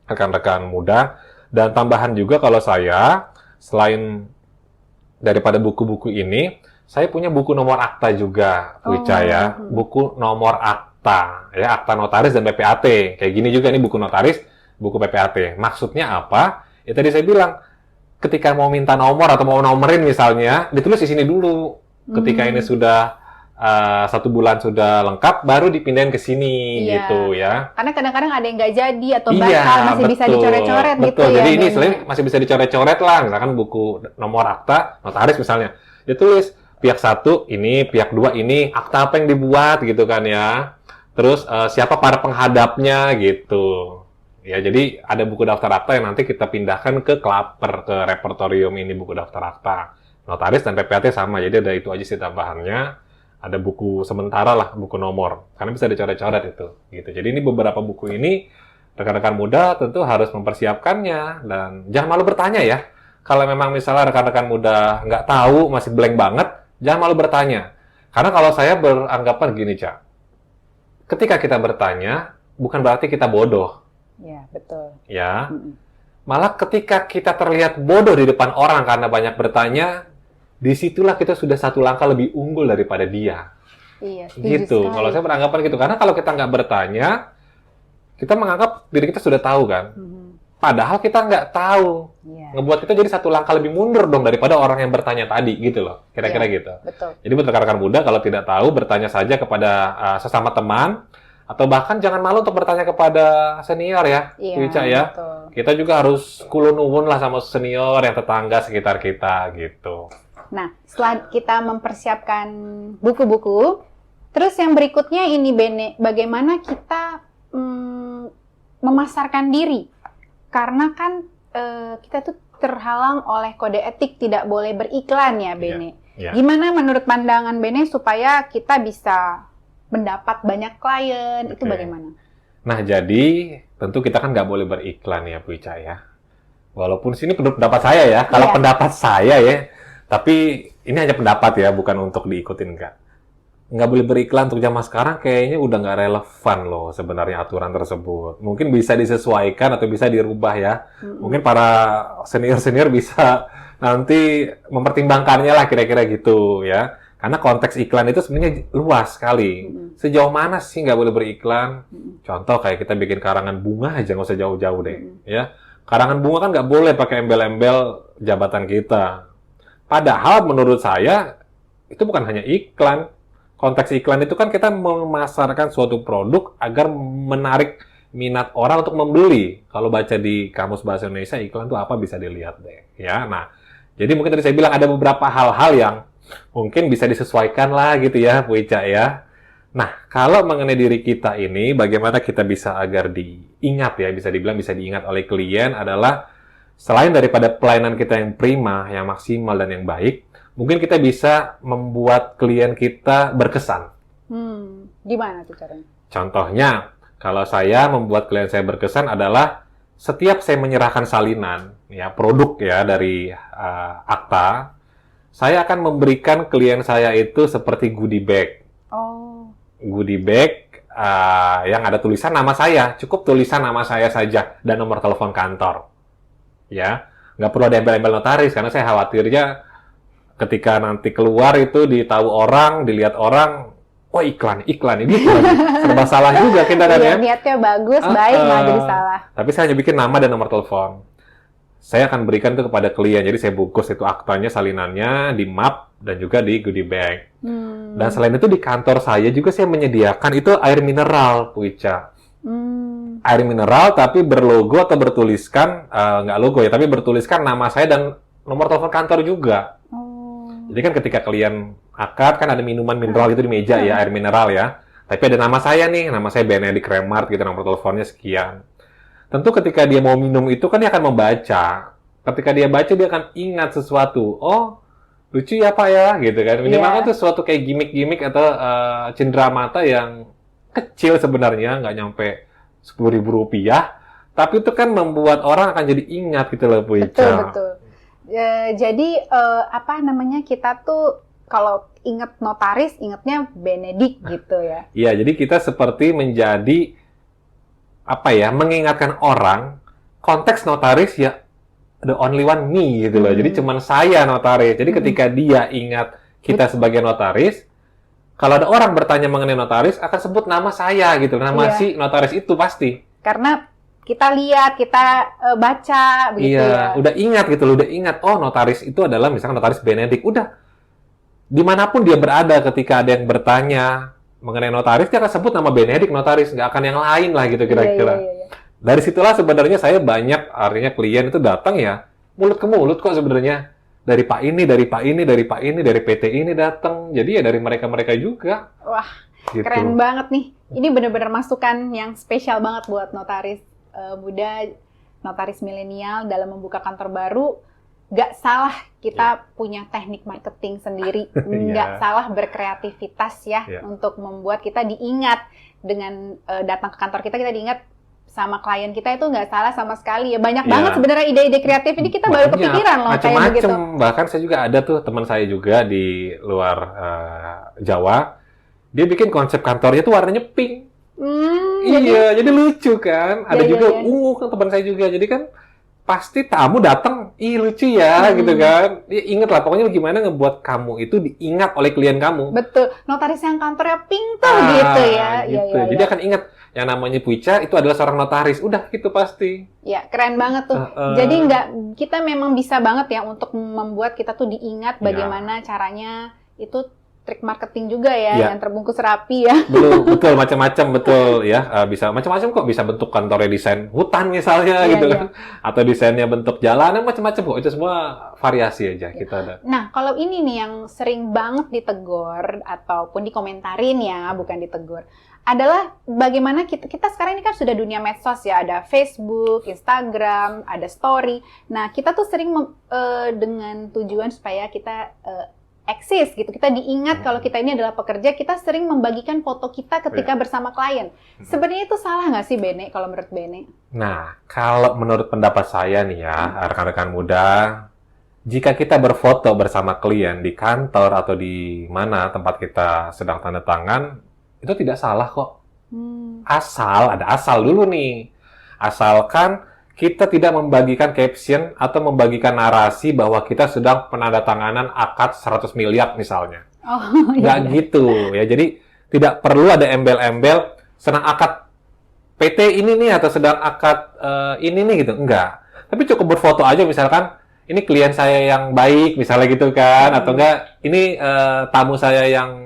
rekan-rekan muda. Dan tambahan juga kalau saya, selain daripada buku-buku ini, saya punya buku nomor akta juga, Puica ya. Buku nomor akta, ya, akta notaris dan PPAT. Kayak gini juga nih buku notaris, buku PPAT. Maksudnya apa? Ya tadi saya bilang, ketika mau minta nomor atau mau nomerin misalnya, ditulis di sini dulu. Ketika ini sudah 1 bulan sudah lengkap, baru dipindahin ke sini gitu ya. Karena kadang-kadang ada yang nggak jadi atau batal, masih bisa dicoret-coret gitu betul. ya. Jadi ini selain masih bisa dicoret-coret lah, misalkan buku nomor akta notaris misalnya, ditulis pihak 1 ini, pihak 2 ini, akta apa yang dibuat gitu kan ya. Terus siapa para penghadapnya gitu. Ya, jadi ada buku daftar akta yang nanti kita pindahkan ke klaper, ke repertorium ini buku daftar akta. Notaris dan PPAT sama, jadi ada itu aja sih tambahannya. Ada buku sementara lah, buku nomor. Karena bisa dicoret-coret itu. Gitu. Jadi ini beberapa buku ini, rekan-rekan muda tentu harus mempersiapkannya. Dan jangan malu bertanya ya. Kalau memang misalnya rekan-rekan muda nggak tahu, masih blank banget, jangan malu bertanya. Karena kalau saya beranggapan gini, Cak. Ketika kita bertanya, bukan berarti kita bodoh. Ya, betul. Ya. Malah ketika kita terlihat bodoh di depan orang karena banyak bertanya, disitulah kita sudah satu langkah lebih unggul daripada dia. Iya, setuju Gitu. sekali. Kalau saya beranggapan gitu. Karena kalau kita nggak bertanya, kita menganggap diri kita sudah tahu kan. Padahal kita nggak tahu. Iya, Ngebuat kita jadi satu langkah lebih mundur dong daripada orang yang bertanya tadi gitu loh. Kira-kira Iya. gitu. betul. Jadi buat rekan-rekan muda kalau tidak tahu bertanya saja kepada sesama teman atau bahkan jangan malu untuk bertanya kepada senior ya, Iya, Wica ya. betul. Kita juga harus kulun-ulun lah sama senior yang tetangga sekitar kita gitu. Nah, setelah kita mempersiapkan buku-buku, terus yang berikutnya ini Bene, bagaimana kita memasarkan diri? Karena kan kita tuh terhalang oleh kode etik tidak boleh beriklan ya, Bene. Iya. Gimana menurut pandangan Bene supaya kita bisa mendapat banyak klien? Itu Oke. bagaimana? Nah, jadi tentu kita kan nggak boleh beriklan ya, Bu Ica ya. Walaupun sini pendapat saya ya, kalau Iya. pendapat saya ya, tapi ini hanya pendapat ya, bukan untuk diikutin nggak. Nggak boleh beriklan untuk zaman sekarang kayaknya udah nggak relevan loh sebenarnya aturan tersebut. Mungkin bisa disesuaikan atau bisa dirubah ya. Mungkin para senior-senior bisa nanti mempertimbangkannya lah kira-kira gitu ya. Karena konteks iklan itu sebenarnya luas sekali. Sejauh mana sih nggak boleh beriklan? Contoh kayak kita bikin karangan bunga aja, nggak usah jauh-jauh deh. Ya, karangan bunga kan nggak boleh pakai embel-embel jabatan kita. Padahal menurut saya itu bukan hanya iklan. Konteks iklan itu kan kita memasarkan suatu produk agar menarik minat orang untuk membeli. Kalau baca di Kamus Bahasa Indonesia, iklan itu apa bisa dilihat deh. Ya, nah, jadi mungkin tadi saya bilang ada beberapa hal-hal yang mungkin bisa disesuaikan lah gitu ya, Bu Ica ya. Nah, kalau mengenai diri kita ini, bagaimana kita bisa agar diingat ya, bisa dibilang bisa diingat oleh klien adalah selain daripada pelayanan kita yang prima, yang maksimal dan yang baik, mungkin kita bisa membuat klien kita berkesan. Gimana tuh caranya? Contohnya, kalau saya membuat klien saya berkesan adalah setiap saya menyerahkan salinan, ya produk ya dari Akta, saya akan memberikan klien saya itu seperti goodie bag. Oh, Goodie bag yang ada tulisan nama saya, cukup tulisan nama saya saja dan nomor telepon kantor. Ya, nggak perlu ada embel-embel notaris karena saya khawatirnya ketika nanti keluar itu ditahu orang, dilihat orang, oh iklan ini lagi. Serba salah juga kita kan ya. iya, niatnya bagus, baik, malah jadi salah. Tapi saya hanya bikin nama dan nomor telepon. Saya akan berikan itu kepada klien, jadi saya bungkus itu aktanya, salinannya, di map, dan juga di goodie bag. Dan selain itu di kantor saya juga saya menyediakan itu air mineral, Bu Ica. Air mineral tapi berlogo atau bertuliskan, nggak logo ya, tapi bertuliskan nama saya dan nomor telepon kantor juga. Jadi kan ketika klien akad, kan ada minuman mineral itu di meja ya, air mineral ya. Tapi ada nama saya nih, nama saya Benedict Remart, gitu, nomor teleponnya sekian. Tentu ketika dia mau minum itu kan dia akan membaca. Ketika dia baca dia akan ingat sesuatu. Oh, lucu ya Pak ya, gitu kan. Minimal itu sesuatu kayak gimmick-gimmick atau cenderamata yang kecil sebenarnya, nggak nyampe Rp10.000. Tapi itu kan membuat orang akan jadi ingat gitu loh, Bu Ica. Betul. Jadi kita tuh kalau inget notaris, ingetnya Benedict gitu ya. Iya, jadi kita seperti menjadi mengingatkan orang konteks notaris ya the only one me gitu loh. Jadi cuman saya notaris. Jadi ketika dia ingat kita sebagai notaris, kalau ada orang bertanya mengenai notaris akan sebut nama saya gitu, nama si notaris itu pasti. Karena kita lihat, kita baca begitu ya. Udah ingat gitu loh, udah ingat. Oh, notaris itu adalah misalkan notaris Benedict. Udah, dimanapun dia berada ketika ada yang bertanya mengenai notaris, dia akan sebut nama Benedict notaris, nggak akan yang lain lah gitu kira-kira. Iya. Dari situlah sebenarnya saya banyak, artinya klien itu datang ya, mulut ke mulut kok sebenarnya. Dari Pak ini, dari Pak ini, dari Pak ini, dari PT ini datang. Jadi ya dari mereka-mereka juga. Wah, gitu. Keren banget nih. Ini benar-benar masukan yang spesial banget buat notaris muda, notaris milenial dalam membuka kantor baru. Gak salah kita punya teknik marketing sendiri. Gak salah berkreativitas ya untuk membuat kita diingat. Dengan datang ke kantor kita diingat sama klien kita itu nggak salah sama sekali ya. Banyak banget sebenarnya ide-ide kreatif ini kita baru kepikiran loh kayak begitu. Bahkan saya juga ada tuh teman saya juga di luar Jawa. Dia bikin konsep kantornya tuh warnanya pink. Iya, jadi lucu kan. Ada Iya, juga iya. Ungu kan teman saya juga. Jadi kan pasti tamu datang, ih lucu ya gitu kan. Ya, inget lah, pokoknya gimana ngebuat kamu itu diingat oleh klien kamu. Betul. Notaris yang kantornya pink tuh gitu ya. Iya, Gitu. iya, Jadi iya. akan ingat yang namanya Puica itu adalah seorang notaris. Udah gitu pasti. Ya, keren banget tuh. Jadi kita memang bisa banget ya untuk membuat kita tuh diingat bagaimana caranya. Itu trik marketing juga ya, Ya. yang terbungkus rapi ya. Betul, macam-macam betul ya. Bisa macam-macam kok, bisa bentuk kantornya desain hutan misalnya Iya, gitu iya. kan. Atau desainnya bentuk jalanan, macam-macam kok. Itu semua variasi aja kita ada. Nah, kalau ini nih yang sering banget ditegur ataupun dikomentarin ya, bukan ditegur, adalah bagaimana kita sekarang ini kan sudah dunia medsos ya, ada Facebook, Instagram, ada story. Nah, kita tuh sering dengan tujuan supaya kita eksis gitu, kita diingat kalau kita ini adalah pekerja, kita sering membagikan foto kita ketika bersama klien. Sebenarnya itu salah nggak sih, Bene, kalau menurut Bene? Nah, kalau menurut pendapat saya nih ya, rekan-rekan muda, jika kita berfoto bersama klien di kantor atau di mana tempat kita sedang tanda tangan, itu tidak salah kok. Asal, ada asal dulu nih. Asalkan kita tidak membagikan caption atau membagikan narasi bahwa kita sedang penandatanganan akad 100 miliar misalnya. Oh, Nggak gitu ya. Jadi tidak perlu ada embel-embel sedang akad PT ini nih atau sedang akad ini nih gitu. Enggak. Tapi cukup berfoto aja misalkan ini klien saya yang baik misalnya gitu kan, atau enggak ini tamu saya yang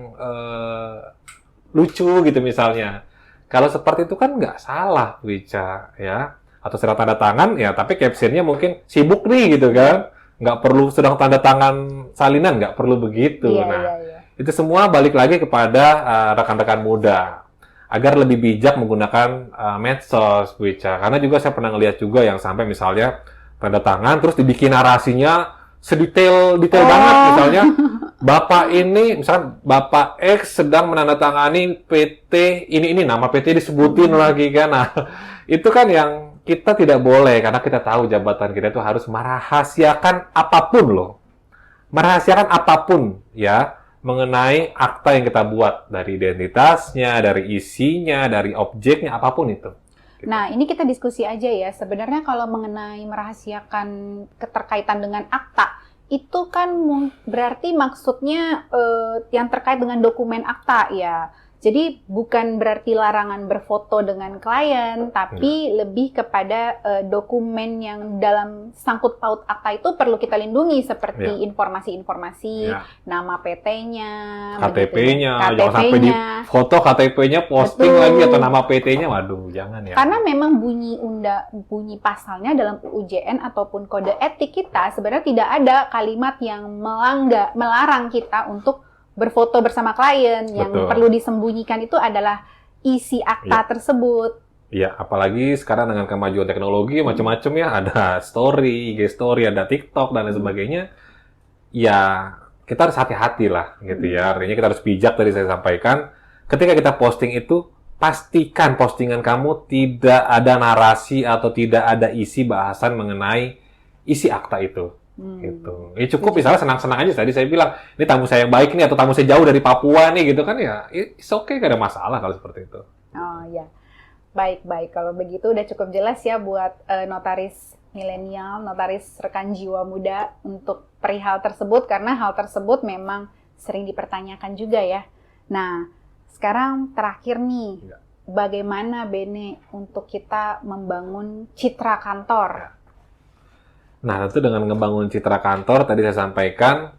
lucu gitu misalnya. Kalau seperti itu kan nggak salah, Wica ya. Atau sedang tanda tangan ya, tapi captionnya mungkin sibuk nih gitu kan. Nggak perlu sedang tanda tangan salinan, nggak perlu begitu. Iya, Nah, iya. itu semua balik lagi kepada rekan-rekan muda agar lebih bijak menggunakan medsos, Wica. Karena juga saya pernah ngeliat juga yang sampai misalnya tanda tangan terus dibikin narasinya sedetail banget, misalnya Bapak ini, misalnya Bapak X sedang menandatangani PT ini nama PT disebutin lagi kan. Nah, itu kan yang kita tidak boleh, karena kita tahu jabatan kita itu harus merahasiakan apapun loh. Merahasiakan apapun ya, mengenai akta yang kita buat. Dari identitasnya, dari isinya, dari objeknya, apapun itu. Nah, ini kita diskusi aja ya. Sebenarnya kalau mengenai merahasiakan keterkaitan dengan akta, itu kan berarti maksudnya yang terkait dengan dokumen akta ya. Jadi bukan berarti larangan berfoto dengan klien, tapi lebih kepada dokumen yang dalam sangkut paut akta itu perlu kita lindungi, seperti informasi-informasi, nama PT-nya, KTP-nya, jangan sampai di foto KTP-nya posting lagi atau nama PT-nya, waduh jangan ya. Karena memang bunyi pasalnya dalam UJN ataupun kode etik kita sebenarnya tidak ada kalimat yang melarang kita untuk berfoto bersama klien. Yang perlu disembunyikan itu adalah isi akta tersebut. Iya, apalagi sekarang dengan kemajuan teknologi macam-macam ya, ada story, IG story, ada TikTok dan lain sebagainya. Ya, kita harus hati-hati lah gitu ya. Artinya kita harus bijak, tadi saya sampaikan. Ketika kita posting itu, pastikan postingan kamu tidak ada narasi atau tidak ada isi bahasan mengenai isi akta itu. Gitu. Ya cukup misalnya senang-senang aja, tadi saya bilang ini tamu saya yang baik nih atau tamu saya jauh dari Papua nih gitu kan, ya it's okay, gak ada masalah kalau seperti itu. Oh ya, baik kalau begitu udah cukup jelas ya buat notaris milenial, notaris rekan jiwa muda untuk perihal tersebut, karena hal tersebut memang sering dipertanyakan juga ya. Nah, sekarang terakhir nih, bagaimana Bene untuk kita membangun citra kantor? Nah, tentu dengan ngebangun citra kantor, tadi saya sampaikan,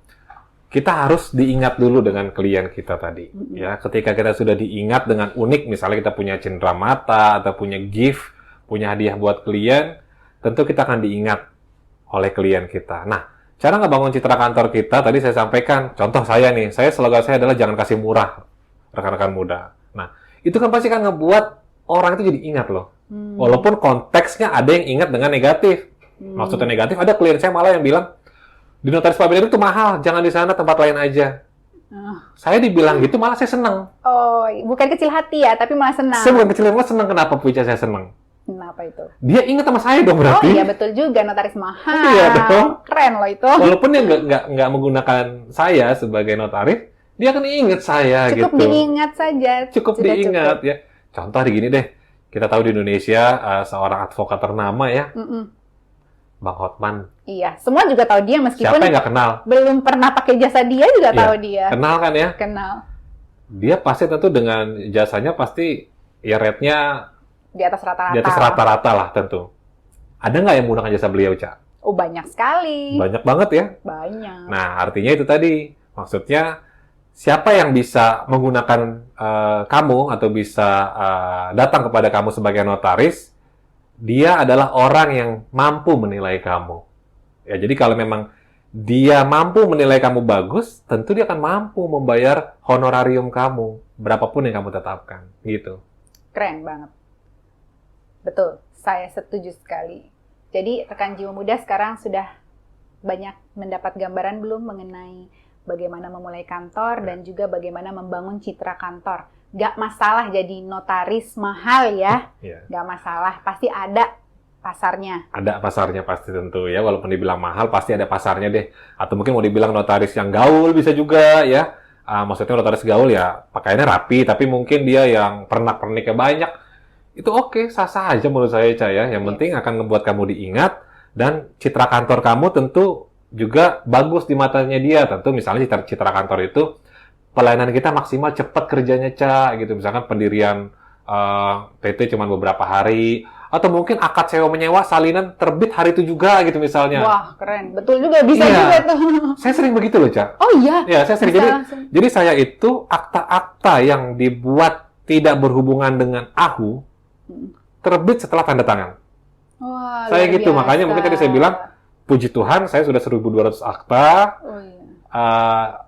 kita harus diingat dulu dengan klien kita tadi. Ya, ketika kita sudah diingat dengan unik, misalnya kita punya cenderamata, atau punya gift, punya hadiah buat klien, tentu kita akan diingat oleh klien kita. Nah, cara ngebangun citra kantor kita, tadi saya sampaikan, contoh saya nih, slogan saya adalah jangan kasih murah, rekan-rekan muda. Nah, itu kan pasti kan ngebuat orang itu jadi ingat loh. Walaupun konteksnya ada yang ingat dengan negatif. Maksudnya negatif, ada klien saya malah yang bilang, di Notaris Pak Bene itu mahal, jangan di sana, tempat lain aja. Saya dibilang gitu, malah saya senang. Oh, bukan kecil hati ya, tapi malah senang. Saya bukan kecil hati, malah senang. Kenapa Puica saya senang? Kenapa itu? Dia ingat sama saya dong berarti. Oh iya, betul juga, notaris mahal. Iya dong. Keren loh itu. Walaupun dia nggak menggunakan saya sebagai notaris, dia akan ingat saya cukup gitu. Diingat saja. Cukup diingat ya. Contoh gini deh, kita tahu di Indonesia seorang advokat ternama ya, Bang Hotman. Iya, semua juga tahu dia meskipun Siapa yang nggak kenal? belum pernah pakai jasa dia juga Iya, tahu dia. Kenal kan ya? Kenal. Dia pasti tentu dengan jasanya pasti ya rate-nya Di atas rata-rata. di atas rata-rata lah tentu. Ada nggak yang menggunakan jasa beliau, Ca? Oh, banyak sekali. Banyak banget ya. Banyak. Nah, artinya itu tadi. Maksudnya, siapa yang bisa menggunakan kamu atau bisa datang kepada kamu sebagai notaris, dia adalah orang yang mampu menilai kamu. Ya, jadi kalau memang dia mampu menilai kamu bagus, tentu dia akan mampu membayar honorarium kamu, berapapun yang kamu tetapkan. Gitu. Keren banget. Betul, saya setuju sekali. Jadi rekan jiwa muda sekarang sudah banyak mendapat gambaran belum mengenai bagaimana memulai kantor dan juga bagaimana membangun citra kantor. Gak masalah jadi notaris mahal ya, gak masalah, pasti ada pasarnya. Ada pasarnya pasti tentu ya, walaupun dibilang mahal pasti ada pasarnya deh. Atau mungkin mau dibilang notaris yang gaul bisa juga ya. Maksudnya notaris gaul ya pakaiannya rapi, tapi mungkin dia yang pernak-perniknya banyak. Itu oke, sah-sah aja menurut saya, Ca, ya. Yang penting akan membuat kamu diingat dan citra kantor kamu tentu juga bagus di matanya dia. Tentu misalnya citra kantor itu pelayanan kita maksimal cepat kerjanya, Ca, gitu. Misalkan pendirian PT cuma beberapa hari atau mungkin akad sewa menyewa salinan terbit hari itu juga gitu misalnya. Wah, keren. Betul juga, bisa juga tuh. Saya sering begitu loh, Ca. Oh iya? Ya, saya sering. Jadi saya itu akta-akta yang dibuat tidak berhubungan dengan AHU terbit setelah tanda tangan. Wah, saya gitu, biasa. Makanya mungkin tadi saya bilang, puji Tuhan, saya sudah 1.200 akta. Oh, iya.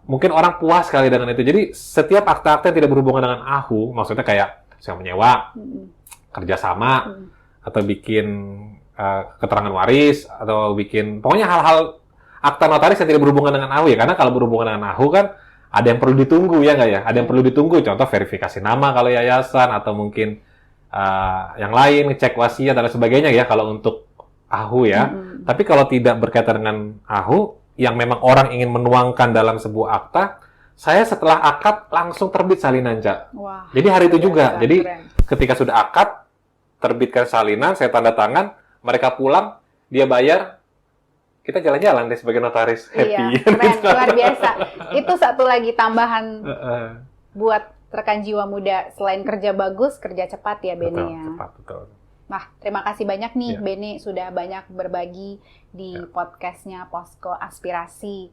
Mungkin orang puas sekali dengan itu. Jadi, setiap akta-akta yang tidak berhubungan dengan AHU, maksudnya kayak sewa menyewa, kerjasama, atau bikin keterangan waris, atau bikin, pokoknya hal-hal akta notaris yang tidak berhubungan dengan AHU ya. Karena kalau berhubungan dengan AHU kan, ada yang perlu ditunggu, ya nggak ya? Ada yang perlu ditunggu, contoh verifikasi nama kalau yayasan, atau mungkin yang lain, ngecek wasiat dan sebagainya ya kalau untuk AHU ya. Tapi kalau tidak berkaitan dengan AHU, yang memang orang ingin menuangkan dalam sebuah akta, saya setelah akad langsung terbit salinan, Ca. Wah, jadi hari itu juga. Jadi keren. ketika sudah akad, terbitkan salinan, saya tanda tangan, mereka pulang, dia bayar, kita jalan-jalan deh sebagai notaris. Happy. Iya, keren, luar biasa. Itu satu lagi tambahan buat rekan jiwa muda, selain kerja bagus, kerja cepat ya, Bene. Betul, ya. cepat, betul. Nah, terima kasih banyak nih, Ya. Bene, sudah banyak berbagi di podcastnya Posko Aspirasi.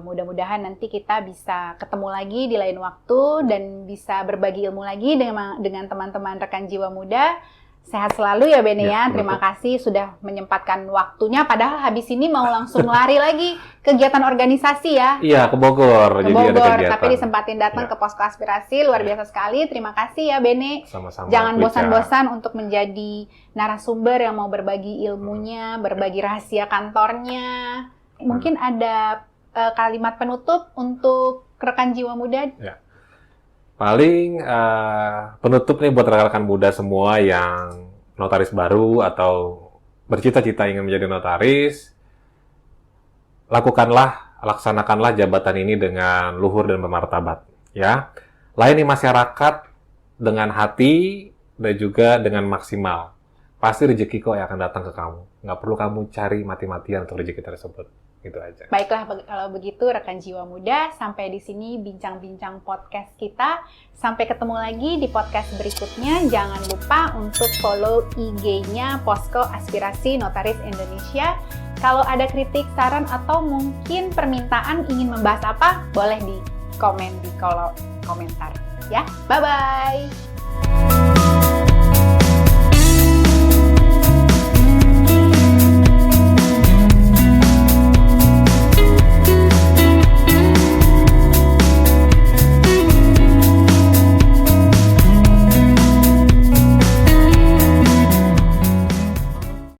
Mudah-mudahan nanti kita bisa ketemu lagi di lain waktu dan bisa berbagi ilmu lagi dengan teman-teman rekan jiwa muda. Sehat selalu ya, Bene ya. Terima kasih sudah menyempatkan waktunya. Padahal habis ini mau langsung lari lagi kegiatan organisasi ya. Iya, ke Bogor. Ke Jadi Bogor, ada kegiatan. tapi disempatin datang ke Posko Aspirasi. Luar biasa sekali. Terima kasih ya, Bene. Sama-sama. Jangan Puja. bosan-bosan untuk menjadi narasumber yang mau berbagi ilmunya, berbagi rahasia kantornya. Mungkin ada kalimat penutup untuk rekan jiwa muda. Ya. Paling penutup nih buat rekan-rekan muda semua yang notaris baru atau bercita-cita ingin menjadi notaris, laksanakanlah jabatan ini dengan luhur dan bermartabat. Ya, layani masyarakat dengan hati dan juga dengan maksimal. Pasti rezeki kok yang akan datang ke kamu. Nggak perlu kamu cari mati-matian untuk rezeki tersebut. Gitu aja. Baiklah, kalau begitu rekan jiwa muda, sampai di sini bincang-bincang podcast kita. Sampai ketemu lagi di podcast berikutnya. Jangan lupa untuk follow IG-nya Posko Aspirasi Notaris Indonesia. Kalau ada kritik, saran, atau mungkin permintaan ingin membahas apa, boleh di komen di kolom komentar. Ya, bye-bye!